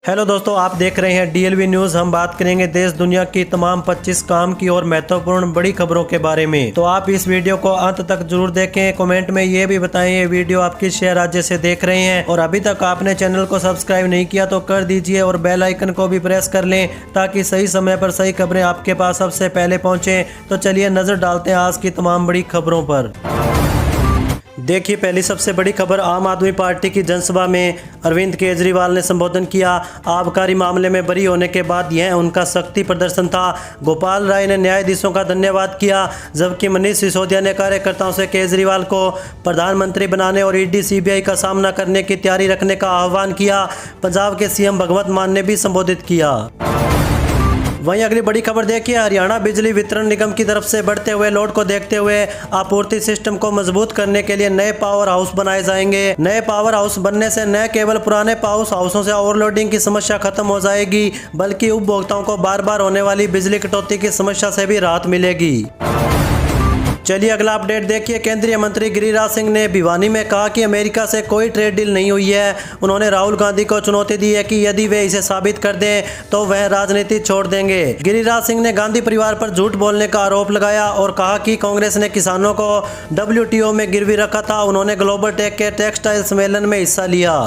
Hello दोस्तों, आप देख रहे हैं डीएलवी न्यूज। हम बात करेंगे देश दुनिया की तमाम 25 काम की और महत्वपूर्ण बड़ी खबरों के बारे में। तो आप इस वीडियो को अंत तक जरूर देखें। कमेंट में ये भी बताएं ये वीडियो आप किस शहर राज्य से देख रहे हैं, और अभी तक आपने चैनल को सब्सक्राइब नहीं किया तो कर दीजिए और बेल आइकन को भी प्रेस कर लें ताकि सही समय पर सही खबरें आपके पास सबसे पहले पहुँचे। तो चलिए नजर डालते हैं आज की तमाम बड़ी खबरों पर। देखिए, पहली सबसे बड़ी खबर, आम आदमी पार्टी की जनसभा में अरविंद केजरीवाल ने संबोधन किया। आबकारी मामले में बरी होने के बाद यह उनका शक्ति प्रदर्शन था। गोपाल राय ने न्यायाधीशों का धन्यवाद किया, जबकि मनीष सिसोदिया ने कार्यकर्ताओं से केजरीवाल को प्रधानमंत्री बनाने और ईडी सीबीआई का सामना करने की तैयारी रखने का आह्वान किया। पंजाब के सीएम भगवंत मान ने भी संबोधित किया। वहीं अगली बड़ी खबर देखिए, हरियाणा बिजली वितरण निगम की तरफ से बढ़ते हुए लोड को देखते हुए आपूर्ति सिस्टम को मजबूत करने के लिए नए पावर हाउस बनाए जाएंगे। नए पावर हाउस बनने से न केवल पुराने पावर हाउसों से ओवरलोडिंग की समस्या खत्म हो जाएगी, बल्कि उपभोक्ताओं को बार बार होने वाली बिजली कटौती की समस्या से भी राहत मिलेगी। चलिए अगला अपडेट देखिए, केंद्रीय मंत्री गिरिराज सिंह ने भिवानी में कहा कि अमेरिका से कोई ट्रेड डील नहीं हुई है। उन्होंने राहुल गांधी को चुनौती दी है कि यदि वे इसे साबित कर दें तो वह राजनीति छोड़ देंगे। गिरिराज सिंह ने गांधी परिवार पर झूठ बोलने का आरोप लगाया और कहा कि कांग्रेस ने किसानों को WTO में गिरवी रखा था। उन्होंने ग्लोबल टेक के टेक्सटाइल सम्मेलन में हिस्सा लिया।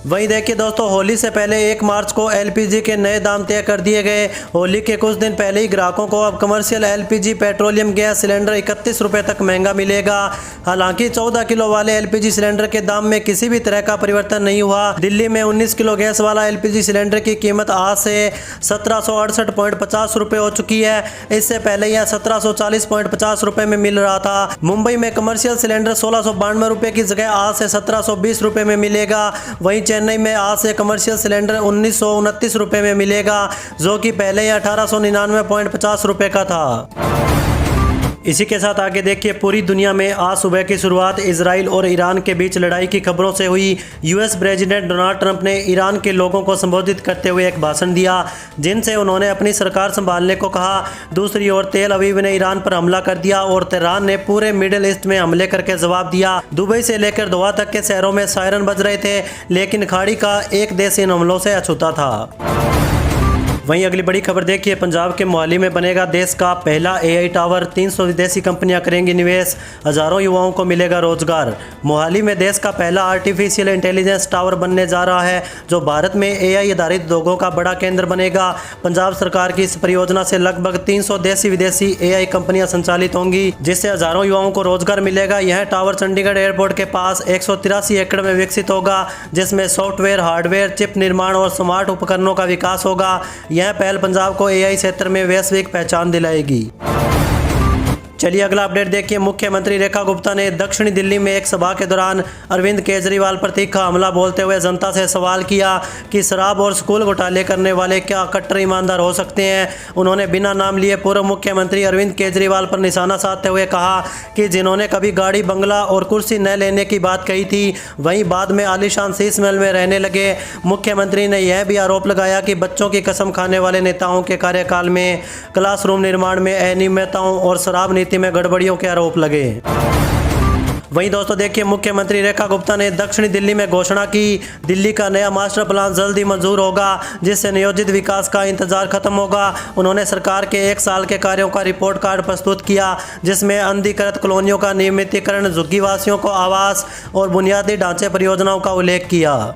वहीं देखिए दोस्तों, होली से पहले 1 मार्च को LPG के नए दाम तय कर दिए गए। होली के कुछ दिन पहले ही ग्राहकों को अब commercial LPG petroleum gas cylinder 31 रुपये तक महंगा मिलेगा। हालांकि 14 किलो वाले LPG सिलेंडर के दाम में किसी भी तरह का परिवर्तन नहीं हुआ। दिल्ली में 19 किलो गैस वाला LPG सिलेंडर की कीमत आज से 1768.50 रुपये हो चुकी है। इससे पहले यह 1740.50 रुपये में मिल रहा था। मुंबई में कमर्शियल सिलेंडर 1692 रुपये की जगह आज से 1720 रुपये में मिलेगा। वहीं चेन्नई में आज से कमर्शियल सिलेंडर 1929 रुपये में मिलेगा, जो कि पहले यह 1899.50 रुपये का था। इसी के साथ आगे देखिए, पूरी दुनिया में आज सुबह की शुरुआत इजराइल और ईरान के बीच लड़ाई की खबरों से हुई। US प्रेसिडेंट डोनाल्ड ट्रंप ने ईरान के लोगों को संबोधित करते हुए एक भाषण दिया, जिनसे उन्होंने अपनी सरकार संभालने को कहा। दूसरी ओर तेल अवीव ने ईरान पर हमला कर दिया और तेहरान ने पूरे मिडिल ईस्ट में हमले करके जवाब दिया। दुबई से लेकर दोहा तक के शहरों में सायरन बज रहे थे, लेकिन खाड़ी का एक देश इन हमलों से अछूता था। वहीं अगली बड़ी खबर देखिए, पंजाब के मोहाली में बनेगा देश का पहला AI टावर। 300 विदेशी कंपनियां करेंगी निवेश, हजारों युवाओं को मिलेगा रोजगार। मोहाली में देश का पहला आर्टिफिशियल इंटेलिजेंस टावर बनने जा रहा है, जो भारत में AI आधारित उद्योगों का बड़ा केंद्र बनेगा। पंजाब सरकार की इस परियोजना से लगभग 300 देशी विदेशी AI कंपनियां संचालित होंगी, जिससे हजारों युवाओं को रोजगार मिलेगा। यह टावर चंडीगढ़ एयरपोर्ट के पास 183 एकड़ में विकसित होगा, जिसमें सॉफ्टवेयर, हार्डवेयर, चिप निर्माण और स्मार्ट उपकरणों का विकास होगा। यह पहल पंजाब को AI क्षेत्र में वैश्विक पहचान दिलाएगी। चलिए अगला अपडेट देखिए, मुख्यमंत्री रेखा गुप्ता ने दक्षिणी दिल्ली में एक सभा के दौरान अरविंद केजरीवाल पर तीखा हमला बोलते हुए जनता से सवाल किया कि शराब और स्कूल घोटाले करने वाले क्या कट्टर ईमानदार हो सकते हैं। उन्होंने बिना नाम लिए पूर्व मुख्यमंत्री अरविंद केजरीवाल पर निशाना साधते हुए कहा कि जिन्होंने कभी गाड़ी, बंगला और कुर्सी न लेने की बात कही थी, वहीं बाद में आलीशान शीश महल में रहने लगे। मुख्यमंत्री ने यह भी आरोप लगाया कि बच्चों की कसम खाने वाले नेताओं के कार्यकाल में क्लासरूम निर्माण में अनियमितताओं और शराब नीति में गड़बड़ियों के आरोप लगे। वहीं दोस्तों देखिए, मुख्यमंत्री रेखा गुप्ता ने दक्षिणी दिल्ली में घोषणा की, दिल्ली का नया मास्टर प्लान जल्द ही मंजूर होगा, जिससे नियोजित विकास का इंतजार खत्म होगा। उन्होंने सरकार के 1 साल के कार्यों का रिपोर्ट कार्ड प्रस्तुत किया, जिसमें अनधिकृत कॉलोनियों का नियमितीकरण, झुग्गीवासियों को आवास और बुनियादी ढांचे परियोजनाओं का उल्लेख किया।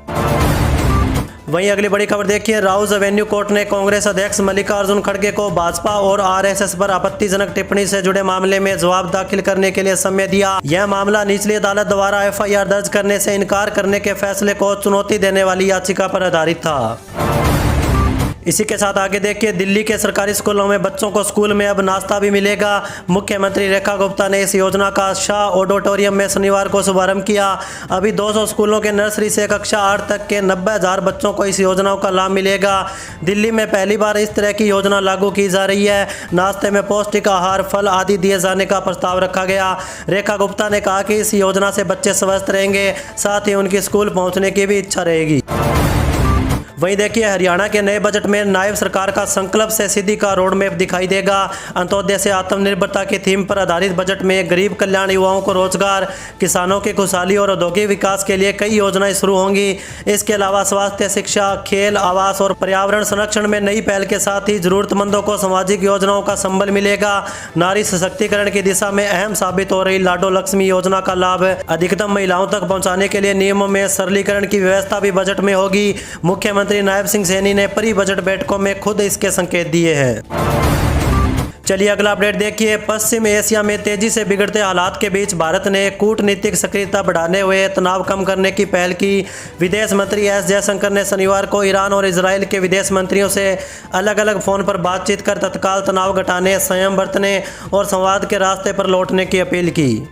वहीं अगली बड़ी खबर देखिए, राउज एवेन्यू कोर्ट ने कांग्रेस अध्यक्ष मल्लिकार्जुन खड़गे को भाजपा और RSS पर आपत्तिजनक टिप्पणी से जुड़े मामले में जवाब दाखिल करने के लिए समय दिया। यह मामला निचली अदालत द्वारा FIR दर्ज करने से इनकार करने के फैसले को चुनौती देने वाली याचिका पर आधारित था। इसी के साथ आगे देखिए, दिल्ली के सरकारी स्कूलों में बच्चों को स्कूल में अब नाश्ता भी मिलेगा। मुख्यमंत्री रेखा गुप्ता ने इस योजना का शाह ऑडिटोरियम में शनिवार को शुभारंभ किया। अभी 200 स्कूलों के नर्सरी से कक्षा 8 तक के 90,000 बच्चों को इस योजना का लाभ मिलेगा। दिल्ली में पहली बार इस तरह की योजना लागू की जा रही है। नाश्ते में पौष्टिक आहार, फल आदि दिए जाने का प्रस्ताव रखा गया। रेखा गुप्ता ने कहा कि इस योजना से बच्चे स्वस्थ रहेंगे, साथ ही उनकी स्कूल पहुँचने की भी इच्छा रहेगी। वहीं देखिए हरियाणा के नए बजट में नायब सरकार का संकल्प से सिद्धि का रोड मैप दिखाई देगा। अंत्योदय से आत्मनिर्भरता की थीम पर आधारित बजट में गरीब कल्याण, युवाओं को रोजगार, किसानों की खुशहाली और औद्योगिक विकास के लिए कई योजनाएं शुरू होंगी। इसके अलावा स्वास्थ्य, शिक्षा, खेल, आवास और पर्यावरण संरक्षण में नई पहल के साथ ही जरूरतमंदों को सामाजिक योजनाओं का संबल मिलेगा। नारी सशक्तिकरण की दिशा में अहम साबित हो रही लाडो लक्ष्मी योजना का लाभ अधिकतम महिलाओं तक पहुंचाने के लिए नियमों में सरलीकरण की व्यवस्था भी बजट में होगी। मुख्यमंत्री नायब सिंह सैनी ने प्री बजट बैठकों में खुद इसके संकेत दिए हैं। चलिए अगला अपडेट देखिए। पश्चिम एशिया में तेजी से बिगड़ते हालात के बीच भारत ने कूटनीतिक सक्रियता बढ़ाने हुए तनाव कम करने की पहल की। विदेश मंत्री एस जयशंकर ने शनिवार को ईरान और इजराइल के विदेश मंत्रियों से अलग अलग फोन पर बातचीत कर तत्काल तनाव घटाने, संयम बरतने और संवाद के रास्ते पर लौटने की अपील की।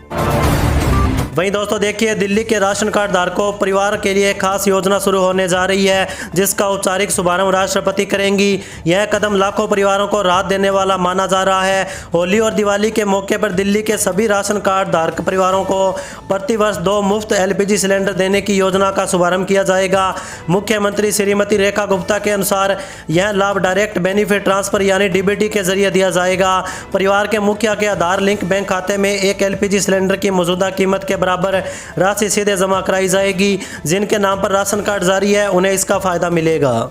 वहीं दोस्तों देखिए, दिल्ली के राशन कार्ड धारकों परिवार के लिए खास योजना शुरू होने जा रही है, जिसका औपचारिक शुभारंभ राष्ट्रपति करेंगी। यह कदम लाखों परिवारों को राहत देने वाला माना जा रहा है। होली और दिवाली के मौके पर दिल्ली के सभी राशन कार्ड धारक परिवारों को प्रतिवर्ष 2 मुफ्त LPG सिलेंडर देने की योजना का शुभारंभ किया जाएगा। मुख्यमंत्री श्रीमती रेखा गुप्ता के अनुसार यह लाभ डायरेक्ट बेनिफिट ट्रांसफर यानी DBT के जरिए दिया जाएगा। परिवार के मुखिया के आधार लिंक बैंक खाते में एक LPG सिलेंडर की मौजूदा कीमत के बराबर राशि सीधे जमा कराई जाएगी। जिनके नाम पर राशन कार्ड जारी है उन्हें इसका फायदा मिलेगा।